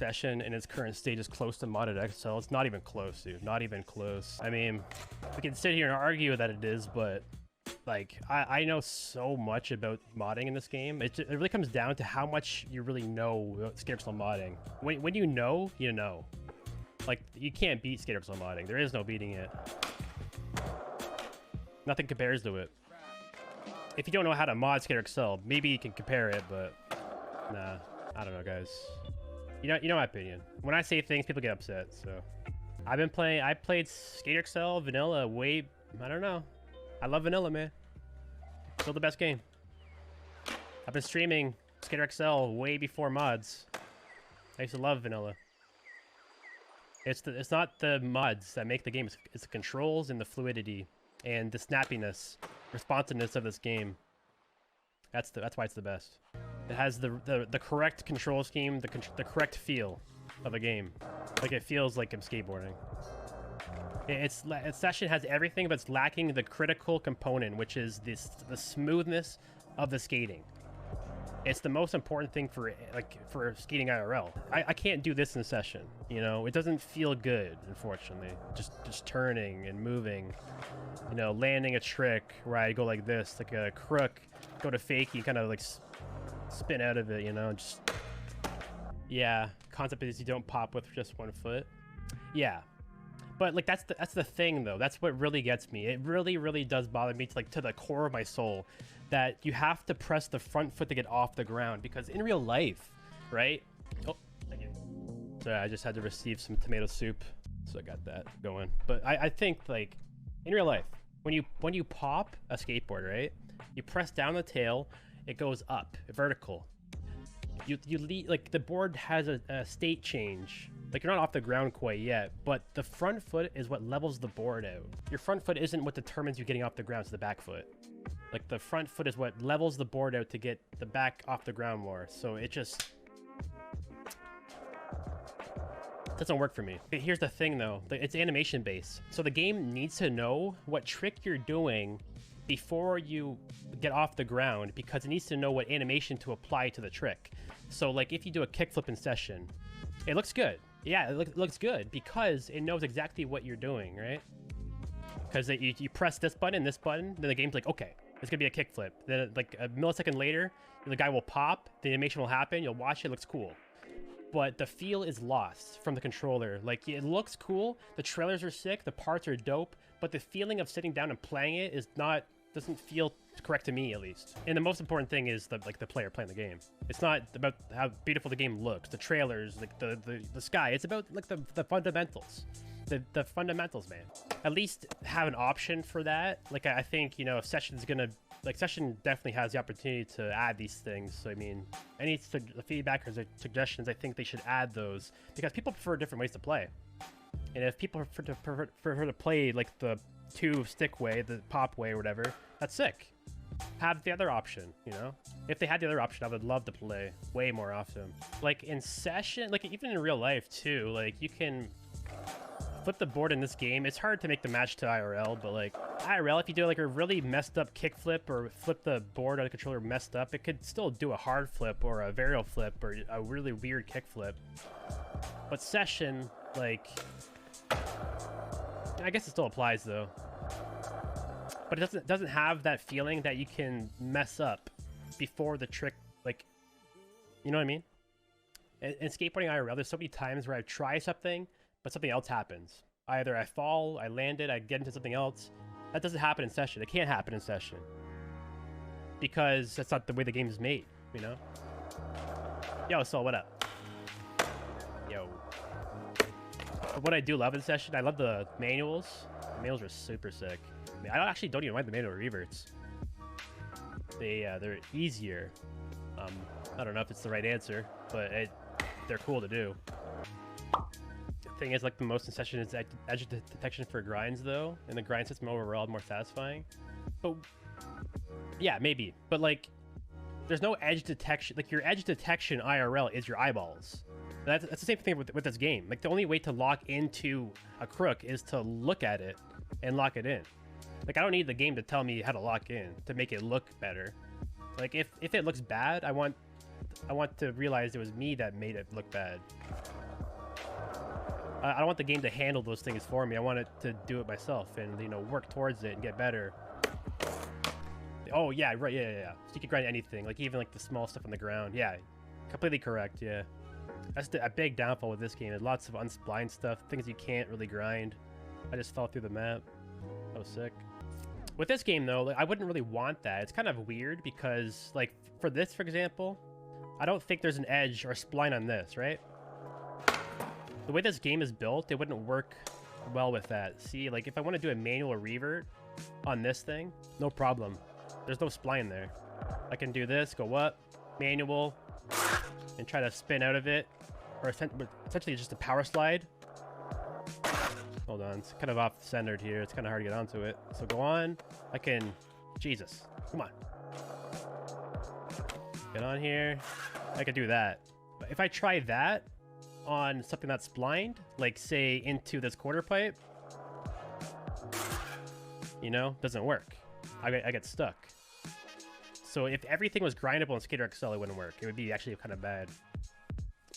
Session in its current state is close to modded XL. It's not even close, dude. Not even close. I mean, we can sit here and argue that it is, but like, I know so much about modding in this game. It really comes down to how much you really know about Skatepixel modding. When you know, you know. Like, you can't beat Skatepixel modding. There is no beating it. Nothing compares to it. If you don't know how to mod Skatepixel, maybe you can compare it, but nah, I don't know, guys. You know my opinion. When I say things, people get upset. So I played Skatepixel vanilla way, I don't know. I love vanilla, man. Still the best game. I've been streaming Skatepixel way before mods. I used to love vanilla. It's not the mods that make the game. It's the controls and the fluidity and the snappiness, responsiveness of this game. That's why it's the best. It has the correct control scheme, the correct feel of a game. Like, it feels like I'm skateboarding. Its Session has everything, but it's lacking the critical component, which is the smoothness of the skating. It's the most important thing for skating IRL. I can't do this in Session, you know. It doesn't feel good, unfortunately. Just turning and moving, you know, landing a trick where I go like this, like a crook, go to fakie, kind of like spin out of it, you know. Just, yeah. Concept is you don't pop with just one foot. Yeah. But like that's the thing though. That's what really gets me. It really does bother me to the core of my soul that you have to press the front foot to get off the ground, because in real life, right? Oh, thank you. Sorry, I just had to receive some tomato soup, so I got that going. But I think like in real life, when you pop a skateboard, right? You press down the tail, it goes up, vertical. You lead, like the board has a state change. Like, you're not off the ground quite yet, but the front foot is what levels the board out. Your front foot isn't what determines you getting off the ground, it's the back foot. Like, the front foot is what levels the board out to get the back off the ground more. So it just doesn't work for me. Here's the thing though, it's animation based. So the game needs to know what trick you're doing before you get off the ground, because it needs to know what animation to apply to the trick. So like, if you do a kickflip in Session, it looks good. Yeah, it looks good because it knows exactly what you're doing, right? Because you press this button, then the game's like, okay, it's gonna be a kickflip. Then like a millisecond later, the guy will pop, the animation will happen, you'll watch it, looks cool. But the feel is lost from the controller. Like, it looks cool, the trailers are sick, the parts are dope, but the feeling of sitting down and playing it doesn't feel correct to me, at least. And the most important thing is the player playing the game. It's not about how beautiful the game looks, the trailers, like the sky. It's about like the fundamentals, the fundamentals, man. At least have an option for that. Like, I think, you know, if Session's gonna, like, Session definitely has the opportunity to add these things. So I mean, any feedback or suggestions, I think they should add those, because people prefer different ways to play. And if people prefer to play like the 2-stick way, the pop way or whatever, that's sick. Have the other option, you know? If they had the other option, I would love to play way more often. Like in Session, like even in real life too, like you can flip the board in this game. It's hard to make the match to IRL, but like IRL, if you do like a really messed up kickflip or flip the board on the controller messed up, it could still do a hard flip or a varial flip or a really weird kickflip. But Session, like, I guess it still applies though, but it doesn't have that feeling that you can mess up before the trick, like, you know what I mean? In skateboarding IRL, there's so many times where I try something, but something else happens. Either I fall, I land it, I get into something else. That doesn't happen in Session. It can't happen in Session because that's not the way the game is made, you know? Yo, so what up? Yo. But what I do love in Session, I love the manuals. The manuals are super sick. I mean, I actually don't even mind the manual reverts. They're easier. I don't know if it's the right answer, but they're cool to do. The thing is, like, the most in Session is edge detection for grinds though, and the grind system overall more satisfying. But yeah, maybe. But like, there's no edge detection. Like, your edge detection IRL is your eyeballs. That's the same thing with this game. Like, the only way to lock into a crook is to look at it and lock it in. Like, I don't need the game to tell me how to lock in to make it look better. Like, if it looks bad, I want to realize it was me that made it look bad. I don't want the game to handle those things for me. I want it to do it myself and, you know, work towards it and get better. Oh, yeah, right, yeah. So you can grind anything, like even like the small stuff on the ground. Yeah, completely correct, yeah. That's a big downfall with this game. There's lots of unsplined stuff, things you can't really grind. I just fell through the map. That was sick. With this game, though, like, I wouldn't really want that. It's kind of weird because, like, for this, for example, I don't think there's an edge or a spline on this, right? The way this game is built, it wouldn't work well with that. See, like, if I want to do a manual revert on this thing, no problem. There's no spline there. I can do this, go up, manual, and try to spin out of it, or essentially just a power slide. Hold on, it's kind of off-centered here. It's kind of hard to get onto it. So go on. I can... Jesus. Come on. Get on here. I could do that. But if I try that on something that's splined, like, say, into this quarter pipe, you know, doesn't work. I get stuck. So if everything was grindable in Skater XL, it wouldn't work. It would be actually kind of bad.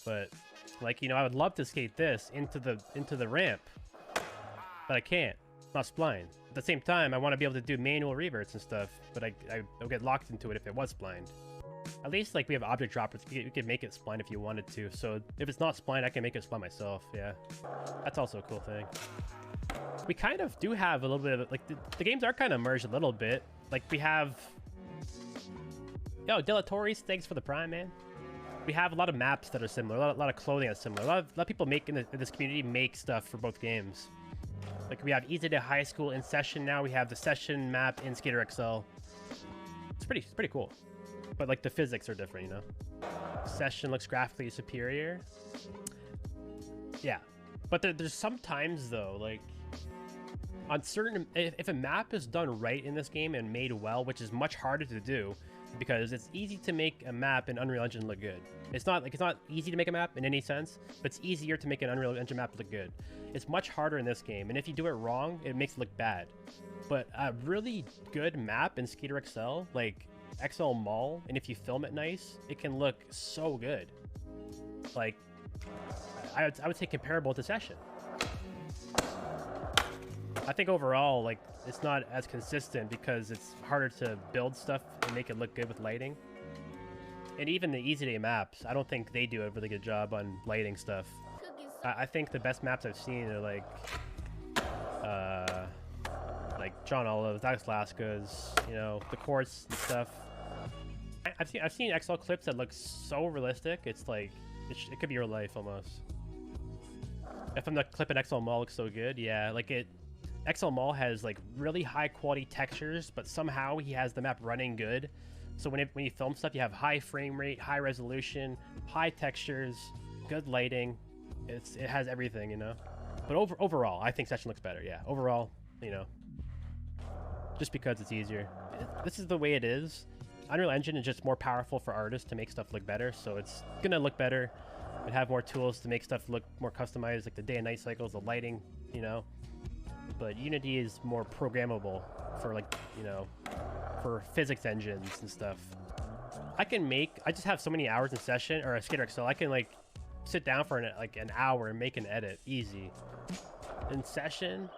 But, like, you know, I would love to skate this into the ramp, but I can't. It's not splined. At the same time, I want to be able to do manual reverts and stuff, but I would get locked into it if it was splined. At least, like, we have object droppers. You could make it spline if you wanted to. So if it's not spline, I can make it spline myself. Yeah, that's also a cool thing. We kind of do have a little bit of, like, the games are kind of merged a little bit. Like, we have... Yo, Delatoris, thanks for the prime, man. We have a lot of maps that are similar, a lot of clothing that's similar. A lot of people make in this community make stuff for both games. Like, we have Easy Day High School in Session now. We have the Session map in Skater XL. It's pretty cool. But, like, the physics are different, you know? Session looks graphically superior. Yeah. But there's sometimes, though, like, on certain... If a map is done right in this game and made well, which is much harder to do, because it's easy to make a map in Unreal Engine look good. It's not easy to make a map in any sense, but it's easier to make an Unreal Engine map look good. It's much harder in this game, and if you do it wrong, it makes it look bad. But a really good map in Skater XL, like XL Mall, and if you film it nice, it can look so good. Like, I would say comparable to Session. I think overall, like, it's not as consistent because it's harder to build stuff and make it look good with lighting. And even the Easy Day maps, I don't think they do a really good job on lighting stuff. I think the best maps I've seen are like John Olive's, Alex Laska's, you know, the courts and stuff. I've seen XL clips that look so realistic. It's like it could be your life almost. If I'm the clip in XL Mall looks so good, yeah, like it. XL Mall has like really high quality textures, but somehow he has the map running good. So when you film stuff, you have high frame rate, high resolution, high textures, good lighting. It has everything, you know. But overall, I think Session looks better. Yeah, overall, you know, just because it's easier. This is the way it is. Unreal Engine is just more powerful for artists to make stuff look better, so it's gonna look better and have more tools to make stuff look more customized, like the day and night cycles, the lighting, you know. But Unity is more programmable for, like, you know, for physics engines and stuff. I just have so many hours in Session or Skater XL. I can, like, sit down for an hour and make an edit easy. In Session,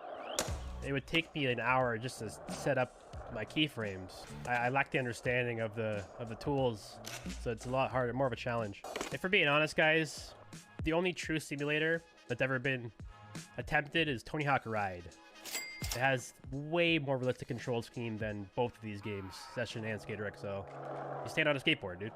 it would take me an hour just to set up my keyframes. I lack the understanding of the tools, so it's a lot harder, more of a challenge. If we're being honest, guys, the only true simulator that's ever been attempted is Tony Hawk Ride. It has way more realistic control scheme than both of these games, Session and Skater XL. You stand on a skateboard, dude.